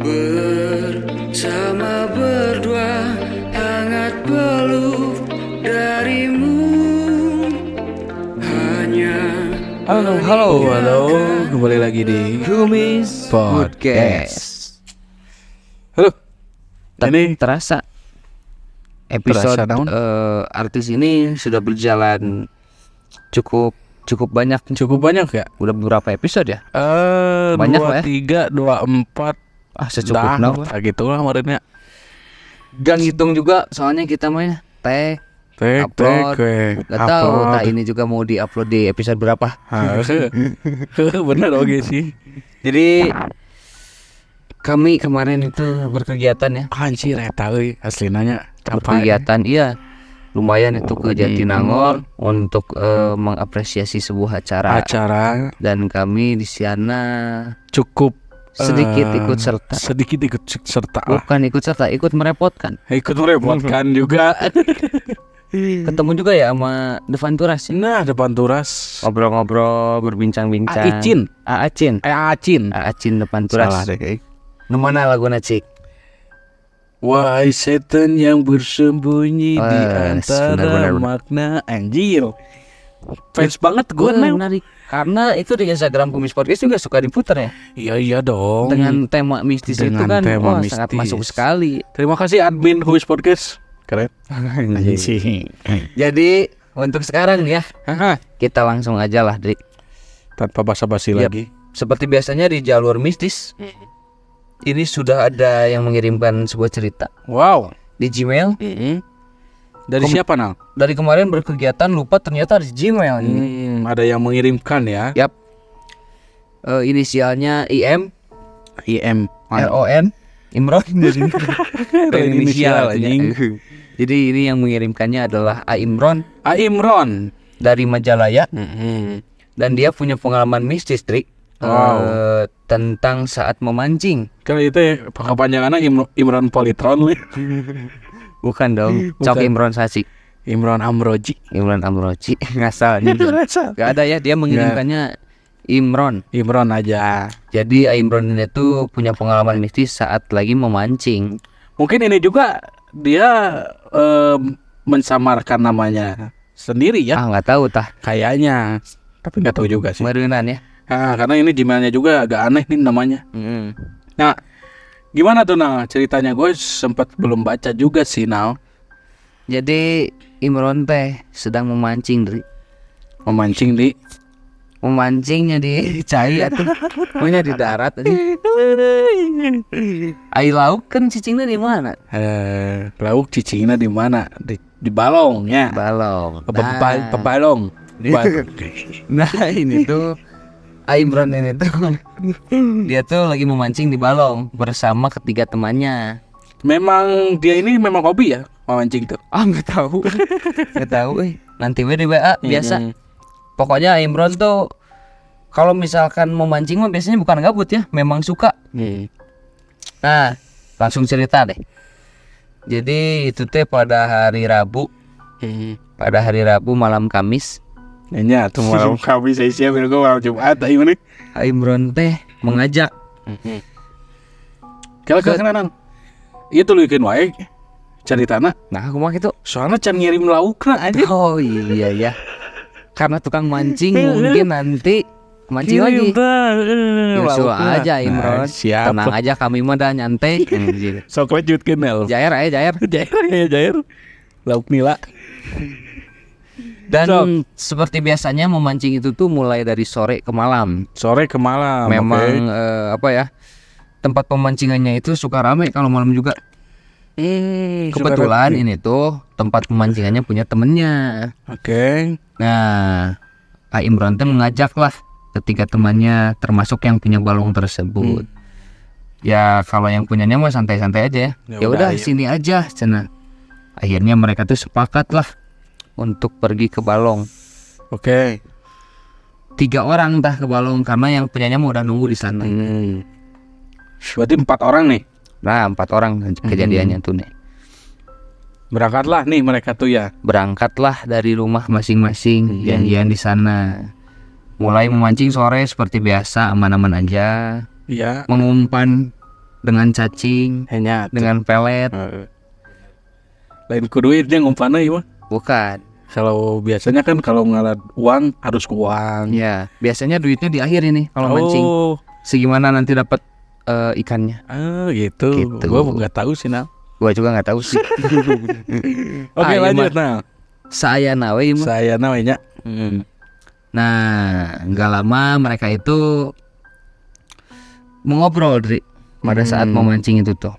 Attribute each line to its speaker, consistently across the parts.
Speaker 1: Bersama berdua hangat peluk darimu. Hanya
Speaker 2: Halo, kembali lagi di
Speaker 3: Kumis
Speaker 2: Podcast. Halo, ini
Speaker 3: terasa episode
Speaker 2: terasa naon?
Speaker 3: artis ini sudah berjalan cukup banyak
Speaker 2: ya?
Speaker 3: udah beberapa episode ya.
Speaker 2: Banyak
Speaker 3: 23,
Speaker 2: 24
Speaker 3: secukupnya
Speaker 2: gitu lah kemarinnya.
Speaker 3: dan hitung juga soalnya kita mah upload nggak tahu ini juga mau diupload di episode berapa.
Speaker 2: Bener oke sih.
Speaker 3: Jadi kami kemarin itu berkegiatan ya.
Speaker 2: Anjir eta euy aslinanya
Speaker 3: Berkegiatan iya lumayan itu ke Jatinangor untuk mengapresiasi sebuah acara dan kami di sana
Speaker 2: cukup
Speaker 3: sedikit ikut serta
Speaker 2: lah.
Speaker 3: bukan ikut serta, ikut merepotkan
Speaker 2: juga.
Speaker 3: ketemu juga ya sama Devanturas ya?
Speaker 2: Nah, depan Turas
Speaker 3: ngobrol-ngobrol, berbincang-bincang.
Speaker 2: Acin
Speaker 3: Devanturas.
Speaker 2: salah deh kayak.
Speaker 3: Mana lagu Cik?
Speaker 2: Wahai setan yang bersembunyi di antara
Speaker 3: benar.
Speaker 2: makna. Anjir, fans banget gue nih.
Speaker 3: Menarik karena itu di Instagram Kumis Podcast juga suka diputar ya
Speaker 2: Iya dong.
Speaker 3: dengan tema mistis itu kan sangat masuk sekali.
Speaker 2: Terima kasih admin Kumis Podcast, keren.
Speaker 3: Jadi untuk sekarang nih ya kita langsung aja lah Dri.
Speaker 2: Tanpa basa-basi lagi.
Speaker 3: Seperti biasanya di jalur mistis ini sudah ada yang mengirimkan sebuah cerita
Speaker 2: Wow.
Speaker 3: di Gmail.
Speaker 2: Dari siapa Nal?
Speaker 3: Dari kemarin berkegiatan lupa ternyata di Gmail ini.
Speaker 2: Ada yang mengirimkan ya.
Speaker 3: Yap. Inisialnya IM RON Imron.
Speaker 2: Keren inisial, anjing.
Speaker 3: Jadi ini yang mengirimkannya adalah Imron
Speaker 2: Imron
Speaker 3: dari Majalaya. Dan dia punya pengalaman mistis Trik. Tentang saat memancing.
Speaker 2: Kalau itu ya kepanjangannya Imron Politron.
Speaker 3: Bukan dong, Cok Imron Sasi.
Speaker 2: Imron Amroji.
Speaker 3: Ngasal. Gak ada ya, dia mengirimkannya Imron
Speaker 2: aja.
Speaker 3: Jadi Imron ini tuh punya pengalaman mistis saat lagi memancing.
Speaker 2: Mungkin ini juga dia mensamarkan namanya sendiri ya.
Speaker 3: Nggak tahu tah.
Speaker 2: Kayaknya. Tapi nggak tahu juga sih.
Speaker 3: Merenan ya.
Speaker 2: Karena ini Gmailnya juga agak aneh nih namanya. Nah, gimana tuh Nal ceritanya? Gue sempat belum baca juga sih Nal.
Speaker 3: Jadi Imron teh sedang memancing Dri. Memancingnya di cai atau punya di darat tadi. Ai lauk kan cicingnya di mana?
Speaker 2: Lauk cicingnya di mana? Di balong ya.
Speaker 3: Balong.
Speaker 2: Pebalong.
Speaker 3: Nah ini tuh Imron ini tuh dia tuh lagi memancing di balong bersama ketiga temannya.
Speaker 2: Memang dia ini memang hobi ya memancing tuh.
Speaker 3: Nggak tahu. Nanti we di WA biasa. Pokoknya Imron tuh kalau misalkan memancing mah biasanya bukan gabut ya, memang suka. Nah, langsung cerita deh. Jadi itu teh pada hari Rabu. Pada hari Rabu malam Kamis.
Speaker 2: Nanya tuh malam Kamis saya siap gue malam Jumat ayo nih.
Speaker 3: Imron teh mengajak.
Speaker 2: Kalau kenalan. Itu lu bikin wae ceritana.
Speaker 3: Nah, aku mah gitu.
Speaker 2: Soalnya can ngirim laukna aja.
Speaker 3: Oh iya ya. Karena tukang mancing mungkin nanti mancing lagi. Nyusul aja Imron.
Speaker 2: Siap.
Speaker 3: Tenang aja kami mah dah nyantai.
Speaker 2: Sok lanjut kenal.
Speaker 3: Jair.
Speaker 2: Jair. Lauk nila.
Speaker 3: Dan seperti biasanya memancing itu tuh mulai dari sore ke malam. Memang tempat pemancingannya itu suka ramai kalau malam juga. Kebetulan ini tuh tempat pemancingannya punya temennya. Nah, Imron teh mengajaklah ketiga temannya termasuk yang punya balong tersebut. Ya kalau yang punyanya mah santai-santai aja ya. Ya udah sini aja cenah. Akhirnya mereka tuh sepakat lah untuk pergi ke balong. 3 orang entah ke balong karena yang punyanya mau udah nunggu di sana.
Speaker 2: Berarti 4 orang nih.
Speaker 3: Nah 4 orang kejadiannya tuh nih.
Speaker 2: Berangkatlah nih mereka tuh ya.
Speaker 3: Berangkatlah dari rumah masing-masing, janjian di sana. Mulai memancing sore seperti biasa, aman-aman aja.
Speaker 2: Iya.
Speaker 3: Mengumpan dengan cacing,
Speaker 2: Hanya
Speaker 3: dengan pelet.
Speaker 2: Lain ku duitnya ngumpana ieu mah.
Speaker 3: Bukan.
Speaker 2: Kalau biasanya kan kalau ngalat uang harus ke uang.
Speaker 3: Ya, biasanya duitnya di akhir ini kalau mancing. Segimana nanti dapat ikannya.
Speaker 2: Gitu.
Speaker 3: Gitu.
Speaker 2: Gua nggak tahu sih nah.
Speaker 3: Gua juga nggak tahu sih.
Speaker 2: Oke, lanjut nah.
Speaker 3: Saya nawe ieu mah.
Speaker 2: Saya namanya.
Speaker 3: Nah, nggak lama mereka itu mengobrol Dri, pada saat mau mancing itu tuh.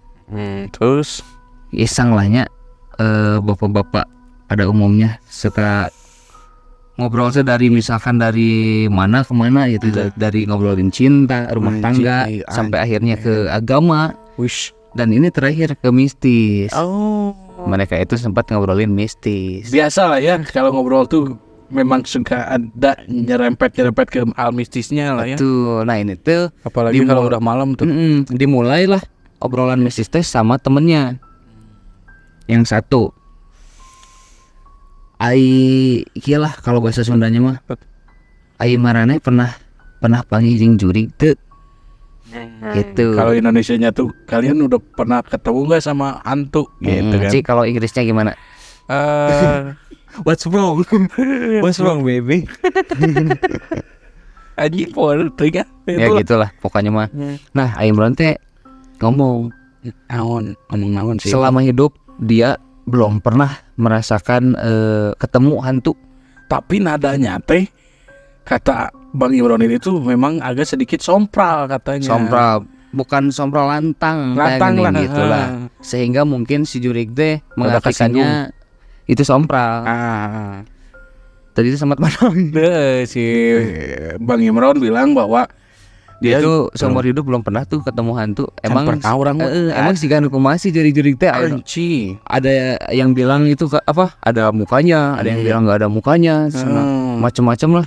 Speaker 2: Terus
Speaker 3: Iseng lahnya bapak-bapak pada umumnya suka ngobrol dari misalkan dari mana ke mana gitu, dari ngobrolin cinta, rumah tangga sampai akhirnya ke agama.
Speaker 2: wish.
Speaker 3: Dan ini terakhir ke mistis.
Speaker 2: Oh.
Speaker 3: Mereka itu sempat ngobrolin mistis.
Speaker 2: Biasa lah ya kalau ngobrol tuh memang suka ada nyerempet ke hal mistisnya lah ya.
Speaker 3: Tuh, nah ini tuh
Speaker 2: Apalagi kalau udah malam tuh.
Speaker 3: Dimulailah obrolan mistis teh sama temennya. Yang satu, iyalah kalau bahasa Sundanya mah, ai marane pernah panggil jeung jurig teu. Gitu.
Speaker 2: Kalau Indonesianya tuh kalian udah pernah ketemu nggak sama hantu gitu kan?
Speaker 3: Cik, kalau Inggrisnya gimana?
Speaker 2: What's wrong? What's wrong, baby? Aji pol tuh kan?
Speaker 3: Ya gitulah pokoknya mah. Nah, Imron teh ngomong
Speaker 2: naon sih.
Speaker 3: selama hidup dia belum pernah merasakan ketemu hantu.
Speaker 2: Tapi nadanya teh kata Bang Imron ini tuh memang agak sedikit sompral katanya.
Speaker 3: Sompral, bukan sompral lantang lah gitulah. Sehingga mungkin si jurig teh mengartikannya itu sompral. Tadi itu sempat mana?
Speaker 2: Si Bang Imron bilang bahwa
Speaker 3: dia tuh seumur hidup belum pernah tuh ketemu hantu. Emang
Speaker 2: pernah orang
Speaker 3: emang sih kan masih jurig-jurig teh ada yang bilang itu apa? Ada mukanya, ada yang bilang nggak ada mukanya, macam-macam lah.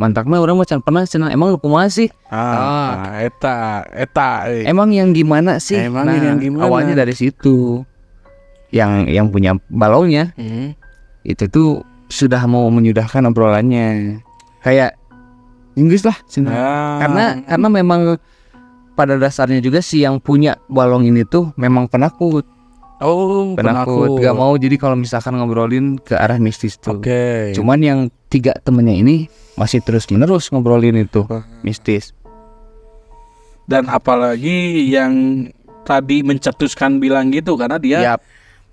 Speaker 3: Mantakna orang macam pernah cenah emang lu kumaha sih?
Speaker 2: Eta.
Speaker 3: Emang yang gimana sih?
Speaker 2: Emang yang gimana?
Speaker 3: Awalnya dari situ. Yang punya balonnya itu tuh sudah mau menyudahkan obrolannya. Kayak Inggris lah karena memang pada dasarnya juga si yang punya balong ini tuh memang penakut. Penakut gak mau, jadi kalau misalkan ngobrolin ke arah mistis tuh. Cuman yang 3 temennya ini masih terus menerus ngobrolin itu mistis.
Speaker 2: Dan apalagi yang tadi mencetuskan bilang gitu karena dia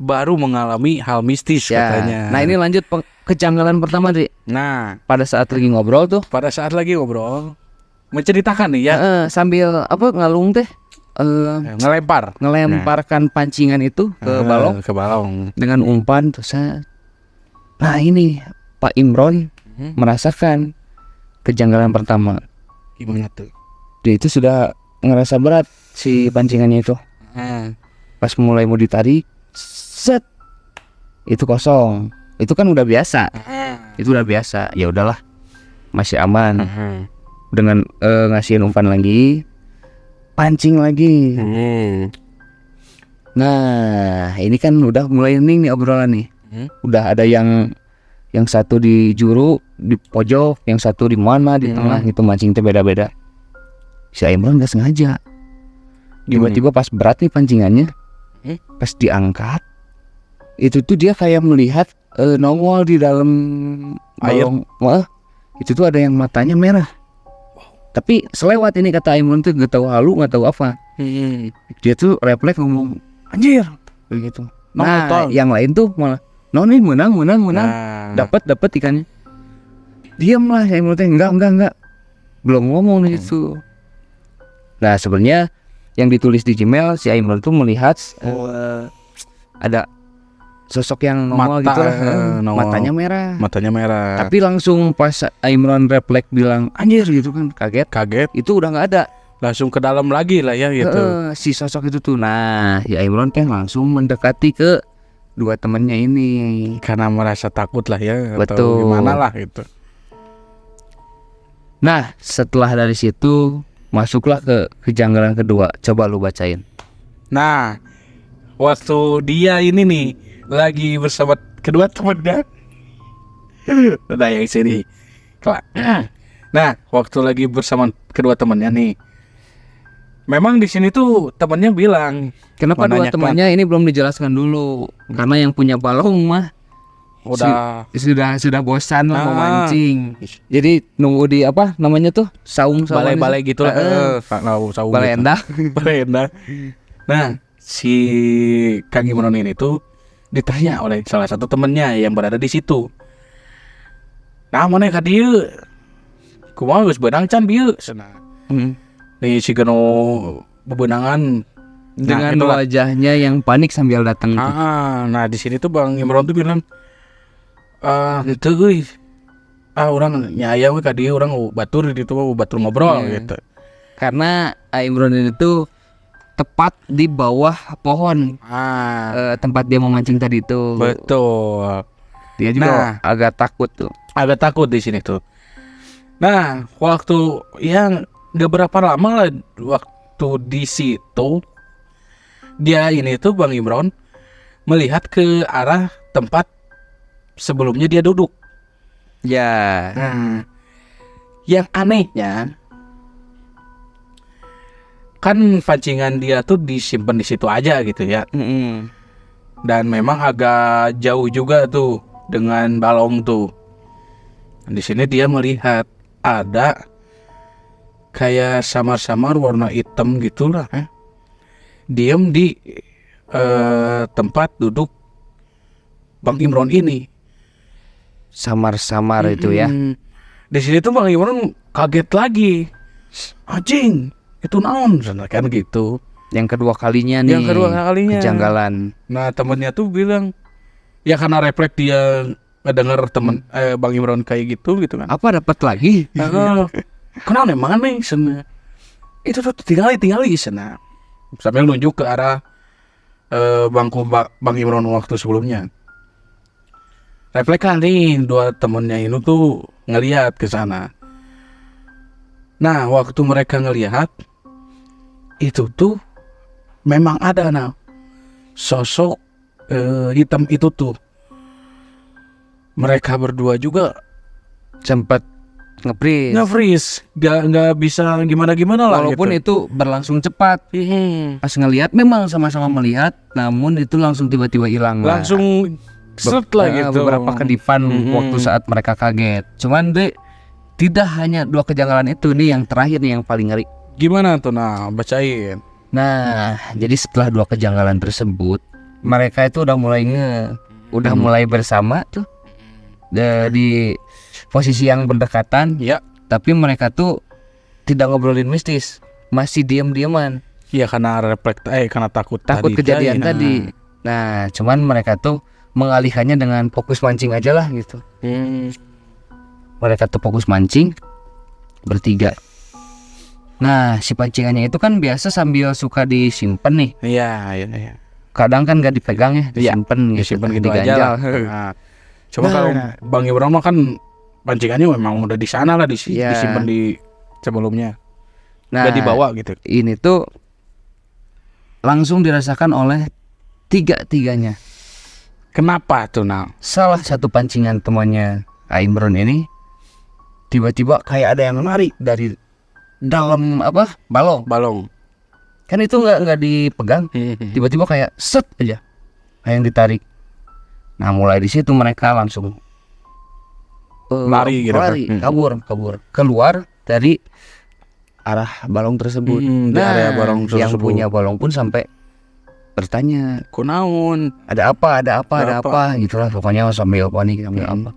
Speaker 2: baru mengalami hal mistis katanya.
Speaker 3: Nah ini lanjut kejanggalan pertama Dri.
Speaker 2: Nah
Speaker 3: pada saat lagi ngobrol
Speaker 2: menceritakan nih ya,
Speaker 3: sambil ngalung teh ngelemparkan pancingan itu ke balong dengan umpan. Terus nah ini Pak Imron merasakan kejanggalan pertama.
Speaker 2: Gimana tuh?
Speaker 3: Dia itu sudah ngerasa berat si pancingannya itu. Pas mulai mau ditarik, set, itu kosong. Itu kan udah biasa. Ya udahlah, masih aman. Dengan ngasihin umpan lagi, pancing lagi. Nah ini kan udah mulai hening nih obrolan nih. Udah ada yang satu di juru di pojok, yang satu di mana di tengah gitu, mancing teh beda-beda. Si Imron gak sengaja, tiba-tiba pas berat nih pancingannya, pas diangkat itu tuh dia kayak melihat nongol di dalam air. Itu tuh ada yang matanya merah. Tapi selewat ini kata Imron tuh gak tahu halu, gak tahu apa. Dia tuh refleks ngomong anjir begitu. Nah yang lain tuh malah nih menang. Dapat ikannya. Diam lah Imron tuh enggak. Belum ngomong nih itu. Nah sebenarnya yang ditulis di Gmail si Imron tuh melihat ada sosok yang nongol gitu lah, matanya merah. Tapi langsung pas Imron refleks bilang anjir gitu kan, kaget itu udah nggak ada,
Speaker 2: langsung ke dalam lagi lah ya gitu.
Speaker 3: Si sosok itu tuh. Nah si Imron kan langsung mendekati ke 2 temannya ini
Speaker 2: karena merasa takut lah ya.
Speaker 3: Betul.
Speaker 2: Atau gimana lah gitu.
Speaker 3: Nah setelah dari situ masuklah ke kejanggalan kedua. Coba lu bacain.
Speaker 2: Nah waktu dia ini nih lagi bersama kedua temannya. Nah yang sini. Nah waktu lagi bersama kedua temannya nih, memang di sini tuh temannya bilang,
Speaker 3: kenapa dua
Speaker 2: menanyakan.
Speaker 3: temannya ini belum dijelaskan dulu, karena yang punya balong mah sudah bosan lah memancing. Jadi nunggu di apa namanya tuh saung
Speaker 2: balai-balai gitu lah. Saung
Speaker 3: balai
Speaker 2: gitu.
Speaker 3: endah.
Speaker 2: Balai endah. Nah, si Kang Imron ini tuh ditanya oleh salah satu temennya yang berada di situ. Nah, mana ka dieu? Kumaha geus beunang can bieu? Cenah. Nih si Geno bebenangan
Speaker 3: dengan wajahnya yang panik sambil datang.
Speaker 2: Nah di sini tuh Bang Imron tuh bilang, itu euy, orang nyaya we ka dieu urang batur di ditu batur ngobrol gitu.
Speaker 3: Karena Imron ini tuh tepat di bawah pohon tempat dia memancing tadi itu.
Speaker 2: Betul.
Speaker 3: Dia juga agak takut tuh.
Speaker 2: Agak takut di sini tuh. Nah waktu yang gak berapa lama lah waktu di situ dia ini tuh Bang Imron melihat ke arah tempat sebelumnya dia duduk.
Speaker 3: Ya.
Speaker 2: Nah, yang anehnya kan pancingan dia tuh disimpan di situ aja gitu ya. Dan memang agak jauh juga tuh dengan balong tuh. Di sini dia melihat ada kayak samar-samar warna hitam gitulah, diem di tempat duduk Bang Imron ini.
Speaker 3: Samar-samar itu ya.
Speaker 2: Di sini tuh Bang Imron kaget lagi. Anjing, itu naon? Kan gitu.
Speaker 3: Yang kedua kalinya nih.
Speaker 2: Yang kedua kalinya.
Speaker 3: Kejanggalan.
Speaker 2: Nah temennya tuh bilang, ya karena refleks dia ngedenger temen Bang Imron kayak gitu kan.
Speaker 3: Apa dapat lagi?
Speaker 2: Kenal nih mana nih sana? Itu tuh tinggali sana. Sambil nunjuk ke arah bangku Bang Imron waktu sebelumnya. Refleks kan nih dua temennya ini tuh ngelihat ke sana. Nah waktu mereka ngelihat itu tuh memang ada sosok hitam itu tuh. Mereka berdua juga
Speaker 3: sempat
Speaker 2: nge-freeze, nggak bisa gimana lah.
Speaker 3: Walaupun
Speaker 2: gitu.
Speaker 3: Itu berlangsung cepat. Pas ngelihat memang sama-sama melihat, namun itu langsung tiba-tiba hilang.
Speaker 2: Langsung set lah gitu.
Speaker 3: Beberapa kedipan waktu saat mereka kaget. Cuman tidak hanya dua kejanggalan itu nih yang terakhir nih yang paling ngeri.
Speaker 2: Gimana tuh? Nah, bacain.
Speaker 3: Nah, jadi setelah dua kejanggalan tersebut, mereka itu udah mulai bersama tuh di posisi yang berdekatan.
Speaker 2: Ya.
Speaker 3: Tapi mereka tuh tidak ngobrolin mistis, masih diam-diaman.
Speaker 2: Iya karena refleks karena takut
Speaker 3: kejadian tadi. Nah, cuman mereka tuh mengalihkannya dengan fokus mancing aja lah gitu. Mereka tuh fokus mancing bertiga. Nah, si pancingannya itu kan biasa sambil suka disimpan nih.
Speaker 2: Iya.
Speaker 3: Kadang kan gak dipegang ya, disimpan
Speaker 2: gitu aja lah. Nah, cuma kalau Bang Imron mah kan pancingannya memang udah di sana lah disimpan di sebelumnya. Udah dibawa gitu.
Speaker 3: Ini tuh langsung dirasakan oleh tiga-tiganya.
Speaker 2: Kenapa tuh
Speaker 3: Salah satu pancingan temannya Imron ini tiba-tiba kayak ada yang lari dari dalam balong. Kan itu nggak dipegang, tiba-tiba kayak set aja, kayak yang ditarik. Nah mulai di situ mereka langsung
Speaker 2: lari,
Speaker 3: kabur keluar dari arah balong tersebut.
Speaker 2: Area balong tersebut.
Speaker 3: Yang punya balong pun sampai bertanya,
Speaker 2: kunaon,
Speaker 3: ada apa gitulah pokoknya sambil panik sambil apa.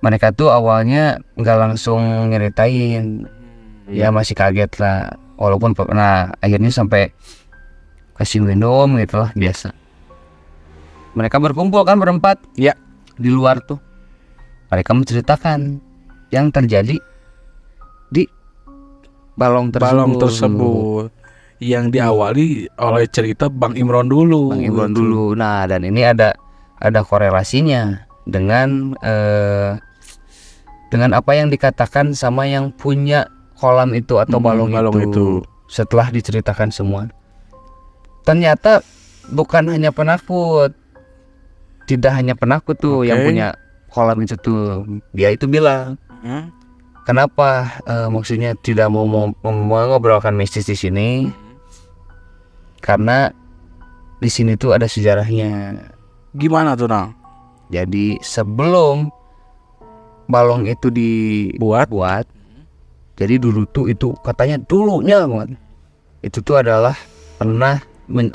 Speaker 3: Mereka tuh awalnya nggak langsung nyeritain, ya masih kaget lah, walaupun pernah akhirnya sampai kasih minum gitulah biasa. Mereka berkumpul kan berempat di luar tuh. Mereka menceritakan yang terjadi di balong tersebut.
Speaker 2: Yang diawali oleh cerita Bang Imron dulu.
Speaker 3: Nah, dan ini ada korelasinya dengan apa yang dikatakan sama yang punya kolam itu atau balong itu. Setelah diceritakan semua, ternyata bukan hanya penakut. Tidak hanya penakut tuh yang punya kolam itu tuh. Dia itu bilang kenapa maksudnya tidak mau mengobrolkan mistis di sini? Karena di sini tuh ada sejarahnya.
Speaker 2: Gimana tuh, Nang?
Speaker 3: Jadi sebelum balong itu dibuat, jadi dulu tuh itu katanya dulunya banget, itu tuh adalah pernah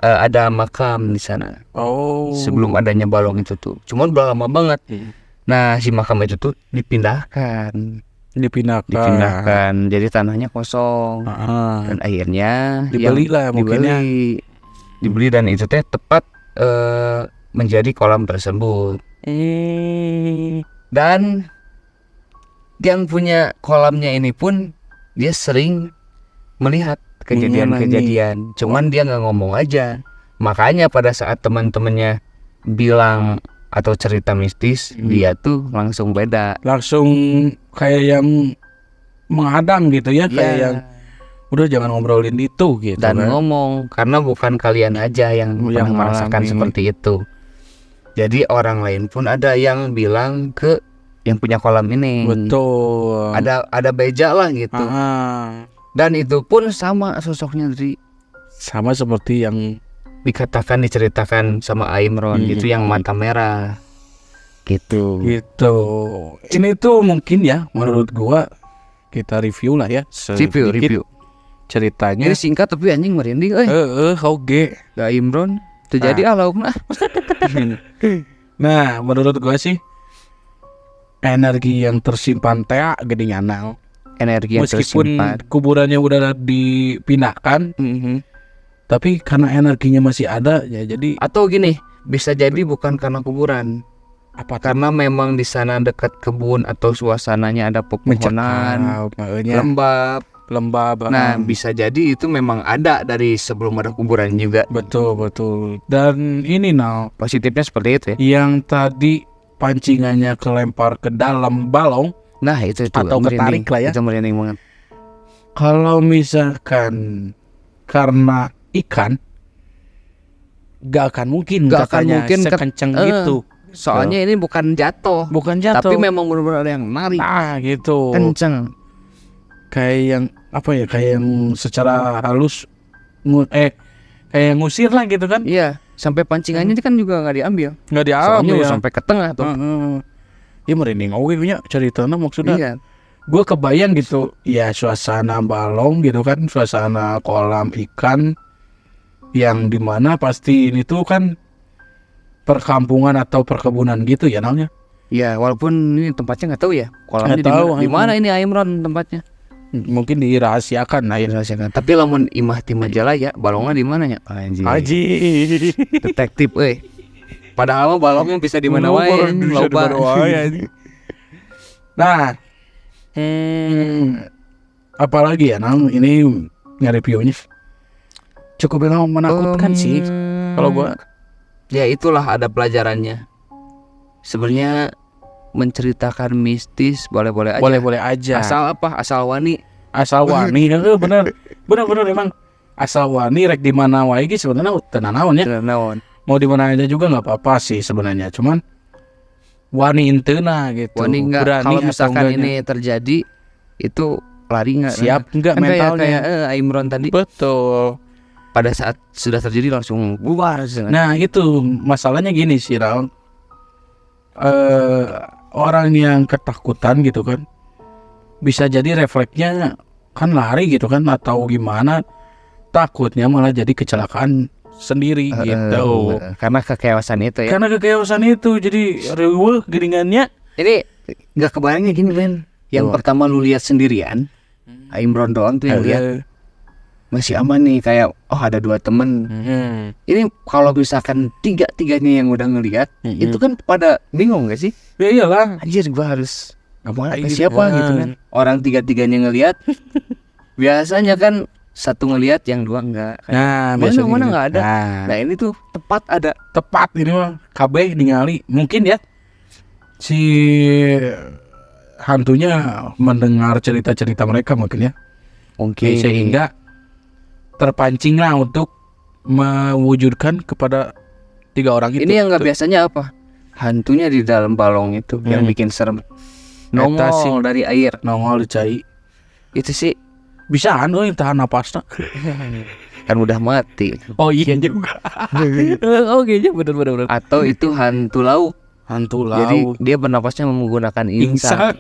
Speaker 3: ada makam di sana.
Speaker 2: Oh.
Speaker 3: Sebelum adanya balong itu tuh, cuman udah lama banget. Nah si makam itu tuh dipindahkan, jadi tanahnya kosong. Dan akhirnya dibeli dan itu teh tepat menjadi kolam tersebut. Dan yang punya kolamnya ini pun dia sering melihat kejadian-kejadian, cuman dia nggak ngomong aja. Makanya pada saat teman-temannya bilang atau cerita mistis, dia tuh langsung beda,
Speaker 2: langsung kayak yang menghadang gitu ya, kayak yang udah jangan ngobrolin itu gitu.
Speaker 3: Dan ngomong, karena bukan kalian aja yang pernah merasakan seperti itu. Jadi orang lain pun ada yang bilang ke yang punya kolam ini.
Speaker 2: Betul.
Speaker 3: Ada beja lah gitu. Dan itu pun sama sosoknya dari
Speaker 2: sama seperti yang
Speaker 3: diceritakan sama Imron gitu, yang mata merah. Gitu. Ini tuh mungkin ya menurut gua
Speaker 2: kita review lah ya.
Speaker 3: Review.
Speaker 2: Ceritanya.
Speaker 3: Ini singkat tapi anjing merinding
Speaker 2: oke.
Speaker 3: Gak Imron terjadi alaukna.
Speaker 2: Nah, menurut gua sih energi yang tersimpan teh gede nyanal.
Speaker 3: Energi yang
Speaker 2: meskipun
Speaker 3: tersimpan.
Speaker 2: Kuburannya udah dipindahkan, tapi karena energinya masih ada ya, jadi
Speaker 3: atau gini, bisa jadi bukan karena kuburan.
Speaker 2: Apa?
Speaker 3: Karena memang di sana dekat kebun atau suasananya ada pepohonan, lembab. Nah, bisa jadi itu memang ada dari sebelum ada kuburan juga.
Speaker 2: Betul. Dan ini
Speaker 3: positifnya seperti itu ya.
Speaker 2: Yang tadi pancingannya kelempar ke dalam balong.
Speaker 3: Nah itu
Speaker 2: atau ketarik lah ya.
Speaker 3: Itu merinding banget.
Speaker 2: Kalau misalkan karena ikan, gak akan mungkin sekenceng gitu.
Speaker 3: Soalnya ini bukan jatuh, tapi memang benar-benar ada yang narik.
Speaker 2: Nah gitu.
Speaker 3: Kenceng.
Speaker 2: Kayak yang apa ya? Kayak yang secara halus kayak ngusir lah gitu kan?
Speaker 3: Iya. Sampai pancingannya kan juga nggak diambil.
Speaker 2: Soalnya
Speaker 3: ya. Sampai ke tengah tuh.
Speaker 2: Ya merinding punya ceritanya maksudnya.
Speaker 3: Iya.
Speaker 2: Gue kebayang gitu ya, suasana balong gitu kan, suasana kolam ikan yang dimana pasti ini tuh kan perkampungan atau perkebunan gitu ya namanya.
Speaker 3: Iya, walaupun ini tempatnya nggak tahu ya, kolamnya di mana ini Imron tempatnya.
Speaker 2: Mungkin dirahasiakan.
Speaker 3: Tapi lamun imah ti Majalaya, balongnya di mana ya?
Speaker 2: Haji.
Speaker 3: Detektif padahal balongnya bisa di mana wae, loba.
Speaker 2: Nah, apalagi ya ini nge-reviewnya cukup menakutkan sih kalau gua.
Speaker 3: Ya itulah ada pelajarannya. Sebenarnya menceritakan mistis boleh-boleh aja. Asal wani. Bener emang. Asal wani rek di mana wae ge sebenarnya tenan naon ya. Mau di mana aja juga enggak apa-apa sih sebenarnya. Cuman wani inteuna gitu. Wani enggak, kalau misalkan ini terjadi itu lari enggak?
Speaker 2: Siap enggak mentalnya.
Speaker 3: Kayak Imron tadi.
Speaker 2: Betul.
Speaker 3: Pada saat sudah terjadi langsung bubar.
Speaker 2: Nah, itu masalahnya gini sih, Raul. Orang yang ketakutan gitu kan, bisa jadi refleksnya kan lari gitu kan, atau gimana, takutnya malah jadi kecelakaan sendiri gitu.
Speaker 3: Karena kekeosan itu ya.
Speaker 2: Jadi riweuh geringannya.
Speaker 3: Ini nggak kebayangnya gini Ben. Yang pertama lu lihat sendirian, Imron doang tuh yang lihat. Masih aman nih, kayak ada 2 temen. Ini kalau misalkan tiga-tiganya yang udah ngelihat, itu kan pada bingung gak sih?
Speaker 2: Ya iyalah.
Speaker 3: Anjir, gua harus ngapain siapa gitu kan. Orang tiga-tiganya ngelihat. Biasanya kan satu ngelihat, yang 2 enggak.
Speaker 2: Nah,
Speaker 3: mana enggak ada. Nah, ini tuh tepat
Speaker 2: ini mah kabeh ningali. Mungkin ya si hantunya mendengar cerita-cerita mereka mungkin ya.
Speaker 3: Mungkin
Speaker 2: sehingga terpancinglah untuk mewujudkan kepada 3 orang itu.
Speaker 3: Ini yang nggak biasanya apa? Hantunya di dalam balong itu yang bikin serem.
Speaker 2: Eta sih
Speaker 3: nongol dari air.
Speaker 2: nongol di cai.
Speaker 3: Itu sih
Speaker 2: Bisa kan yang tahan napasnya.
Speaker 3: kan udah mati.
Speaker 2: Oh iya juga. Oke aja bener.
Speaker 3: Atau itu hantu laut.
Speaker 2: Hantu
Speaker 3: Jadi
Speaker 2: laut.
Speaker 3: dia bernapasnya menggunakan insang.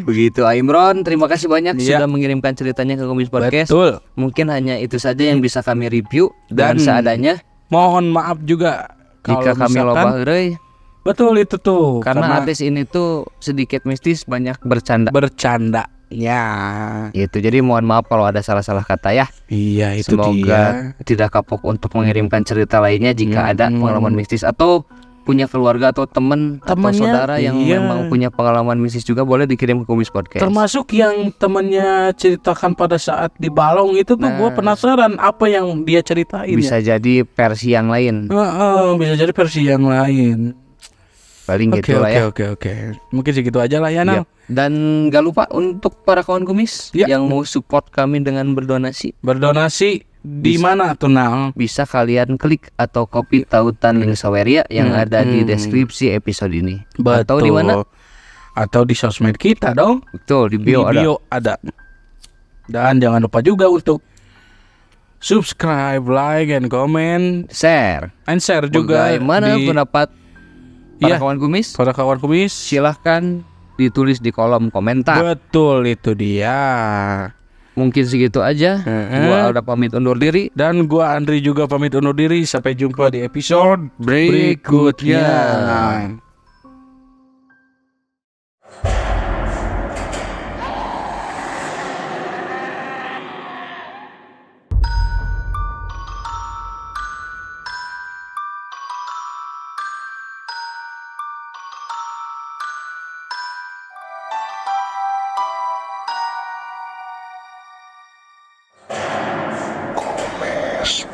Speaker 3: Begitu Imron, terima kasih banyak
Speaker 2: Iya.
Speaker 3: sudah mengirimkan ceritanya ke Kumis Podcast.
Speaker 2: Betul.
Speaker 3: Mungkin hanya itu saja yang bisa kami review dan
Speaker 2: Dan
Speaker 3: seadanya.
Speaker 2: Mohon maaf juga
Speaker 3: Jika kami loba heureuy,
Speaker 2: betul itu tuh
Speaker 3: karena artis ini tuh sedikit mistis, banyak bercanda.
Speaker 2: bercanda. Ya.
Speaker 3: Gitu. Jadi mohon maaf kalau ada salah-salah kata ya.
Speaker 2: Iya itu
Speaker 3: Semoga
Speaker 2: dia.
Speaker 3: tidak kapok untuk mengirimkan cerita lainnya jika ada pengalaman mistis atau punya keluarga atau teman atau
Speaker 2: Temennya,
Speaker 3: saudara yang
Speaker 2: iya.
Speaker 3: memang punya pengalaman mistis juga boleh dikirim ke Kumis Podcast.
Speaker 2: Termasuk yang temennya ceritakan pada saat di balong itu tuh gue penasaran apa yang dia ceritain.
Speaker 3: Bisa jadi versi yang lain.
Speaker 2: Bisa jadi versi yang lain.
Speaker 3: Paling
Speaker 2: Oke
Speaker 3: gitu lah ya.
Speaker 2: oke. Mungkin segitu aja lah ya Nang.
Speaker 3: Yap. Dan gak lupa untuk para kawan kumis
Speaker 2: Ya.
Speaker 3: yang mau support kami dengan berdonasi,
Speaker 2: Berdonasi di mana tuh Nang?
Speaker 3: bisa kalian klik atau copy tautan link Saweria yang ada di deskripsi episode ini. Atau di mana?
Speaker 2: Atau di sosmed kita dong.
Speaker 3: Betul, di
Speaker 2: Di
Speaker 3: bio, ada.
Speaker 2: bio ada. Dan jangan lupa juga untuk subscribe, like, and comment,
Speaker 3: Share.
Speaker 2: and share juga
Speaker 3: Bagaimana
Speaker 2: di
Speaker 3: pendapat para
Speaker 2: Iya.
Speaker 3: kawan kumis?
Speaker 2: para kawan kumis.
Speaker 3: Silahkan ditulis di kolom komentar.
Speaker 2: Betul itu dia.
Speaker 3: Mungkin segitu aja. Gua Alda pamit undur diri.
Speaker 2: Dan gua Andri juga pamit undur diri. Sampai jumpa di episode berikutnya.
Speaker 4: Komes